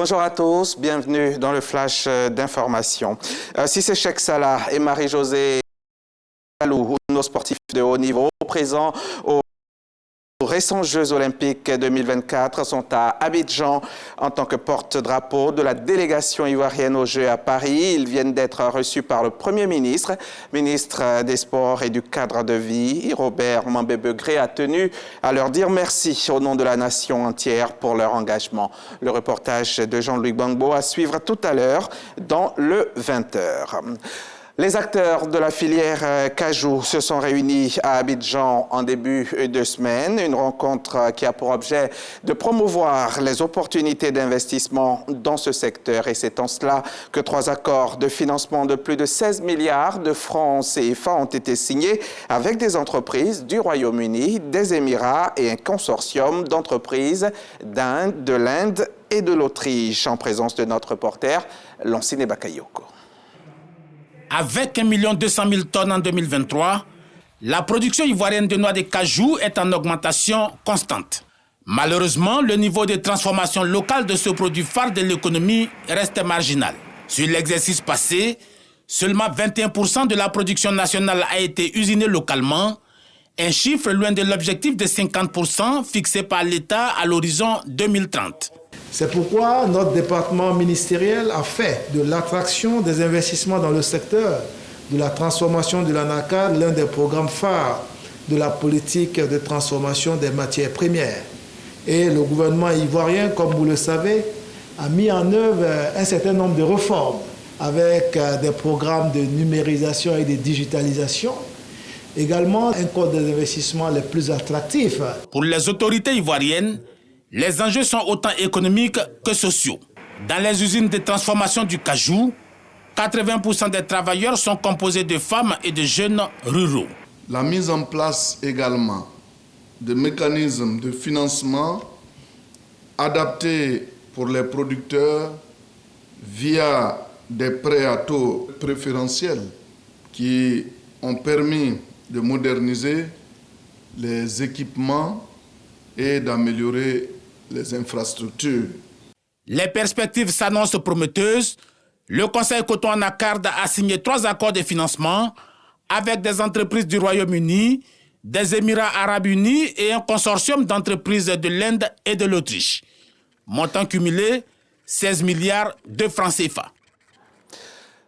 Bonjour à tous, bienvenue dans le flash d'information. Cissé Cheikh Salah et Marie-Josée Alou, nos sportifs de haut niveau présents aux récents Jeux olympiques 2024 sont à Abidjan en tant que porte-drapeau de la délégation ivoirienne aux Jeux à Paris. Ils viennent d'être reçus par le Premier ministre, ministre des Sports et du Cadre de vie. Robert Mambébegré a tenu à leur dire merci au nom de la nation entière pour leur engagement. Le reportage de Jean-Louis Gbangbo à suivre tout à l'heure dans le 20h. Les acteurs de la filière cajou se sont réunis à Abidjan en début de semaine. Une rencontre qui a pour objet de promouvoir les opportunités d'investissement dans ce secteur. Et c'est en cela que 3 accords de financement de plus de 16 milliards de francs CFA ont été signés avec des entreprises du Royaume-Uni, des Émirats et un consortium d'entreprises de l'Inde et de l'Autriche. En présence de notre reporter, Lancine Bakayoko. Avec 1 200 000 tonnes en 2023, la production ivoirienne de noix de cajou est en augmentation constante. Malheureusement, le niveau de transformation locale de ce produit phare de l'économie reste marginal. Sur l'exercice passé, seulement 21% de la production nationale a été usinée localement, un chiffre loin de l'objectif de 50% fixé par l'État à l'horizon 2030. C'est pourquoi notre département ministériel a fait de l'attraction des investissements dans le secteur de la transformation de l'ANACAD l'un des programmes phares de la politique de transformation des matières premières. Et le gouvernement ivoirien, comme vous le savez, a mis en œuvre un certain nombre de réformes avec des programmes de numérisation et de digitalisation. Également, un code des investissements les plus attractifs. Pour les autorités ivoiriennes, les enjeux sont autant économiques que sociaux. Dans les usines de transformation du cajou, 80% des travailleurs sont composés de femmes et de jeunes ruraux. La mise en place également de mécanismes de financement adaptés pour les producteurs via des prêts à taux préférentiels qui ont permis de moderniser les équipements et d'améliorer les infrastructures. Les perspectives s'annoncent prometteuses. Le Conseil Coton Anacarde a signé 3 accords de financement avec des entreprises du Royaume-Uni, des Émirats arabes unis et un consortium d'entreprises de l'Inde et de l'Autriche. Montant cumulé, 16 milliards de francs CFA.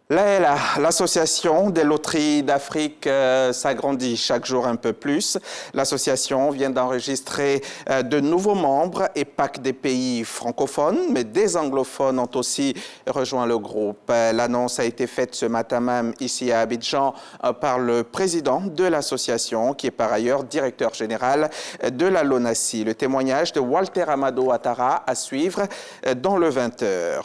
L'AELA, l'association des loteries d'Afrique, s'agrandit chaque jour un peu plus. L'association vient d'enregistrer de nouveaux membres et pas que des pays francophones, mais des anglophones ont aussi rejoint le groupe. L'annonce a été faite ce matin même ici à Abidjan par le président de l'association, qui est par ailleurs directeur général de la LONASI. Le témoignage de Walter Amado Ouattara à suivre dans le 20h.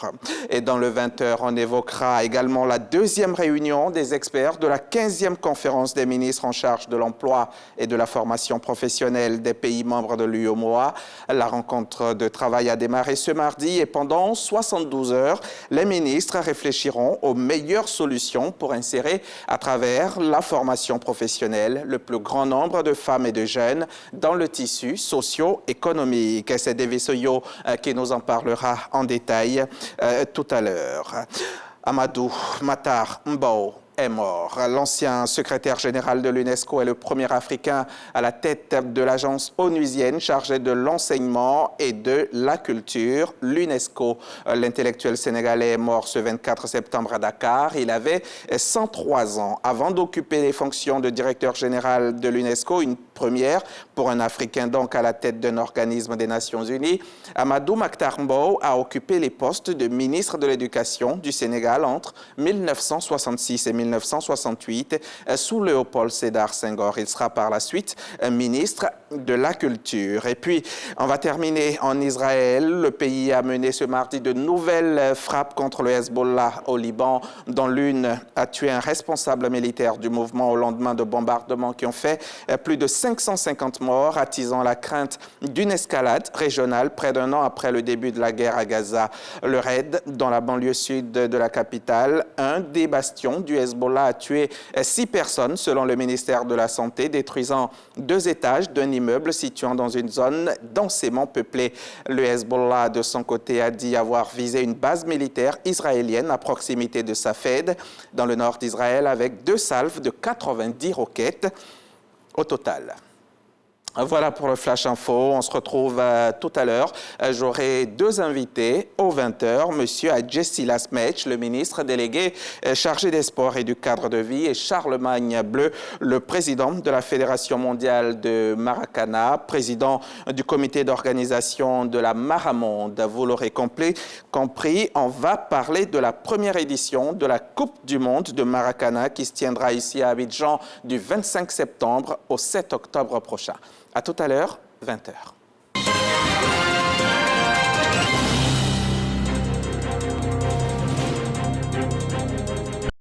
Et dans le 20h, on évoquera également la deuxième réunion des experts de la 15e conférence des ministres en charge de l'emploi et de la formation professionnelle des pays membres de l'UEMOA. La rencontre de travail a démarré ce mardi et pendant 72 heures, les ministres réfléchiront aux meilleures solutions pour insérer à travers la formation professionnelle le plus grand nombre de femmes et de jeunes dans le tissu socio-économique. C'est Davis Oyo qui nous en parlera en détail tout à l'heure. Amadou Matar Mbao est mort. L'ancien secrétaire général de l'UNESCO est le premier Africain à la tête de l'agence onusienne chargée de l'enseignement et de la culture, l'UNESCO. L'intellectuel sénégalais est mort ce 24 septembre à Dakar. Il avait 103 ans. Avant d'occuper les fonctions de directeur général de l'UNESCO, une première pour un Africain donc à la tête d'un organisme des Nations Unies, Amadou Matar Mbao a occupé les postes de ministre de l'Éducation du Sénégal entre 1966 et 1968 sous Léopold Sédar Senghor. Il sera par la suite ministre de la Culture. Et puis, on va terminer en Israël. Le pays a mené ce mardi de nouvelles frappes contre le Hezbollah au Liban, dont l'une a tué un responsable militaire du mouvement au lendemain de bombardements qui ont fait plus de 550 morts, attisant la crainte d'une escalade régionale près d'un an après le début de la guerre à Gaza. Le raid dans la banlieue sud de la capitale, un des bastions du Hezbollah, Hezbollah a tué 6 personnes, selon le ministère de la Santé, détruisant 2 étages d'un immeuble situant dans une zone densément peuplée. Le Hezbollah, de son côté, a dit avoir visé une base militaire israélienne à proximité de Safed, dans le nord d'Israël, avec 2 salves de 90 roquettes au total. Voilà pour le Flash Info. On se retrouve tout à l'heure. J'aurai 2 invités aux 20h. Monsieur Adjessi Lasmech, le ministre délégué chargé des sports et du cadre de vie, et Charlemagne Bleu, le président de la Fédération mondiale de Maracana, président du comité d'organisation de la Maramonde. Vous l'aurez compris, on va parler de la première édition de la Coupe du monde de Maracana qui se tiendra ici à Abidjan du 25 septembre au 7 octobre prochain. À tout à l'heure, 20h.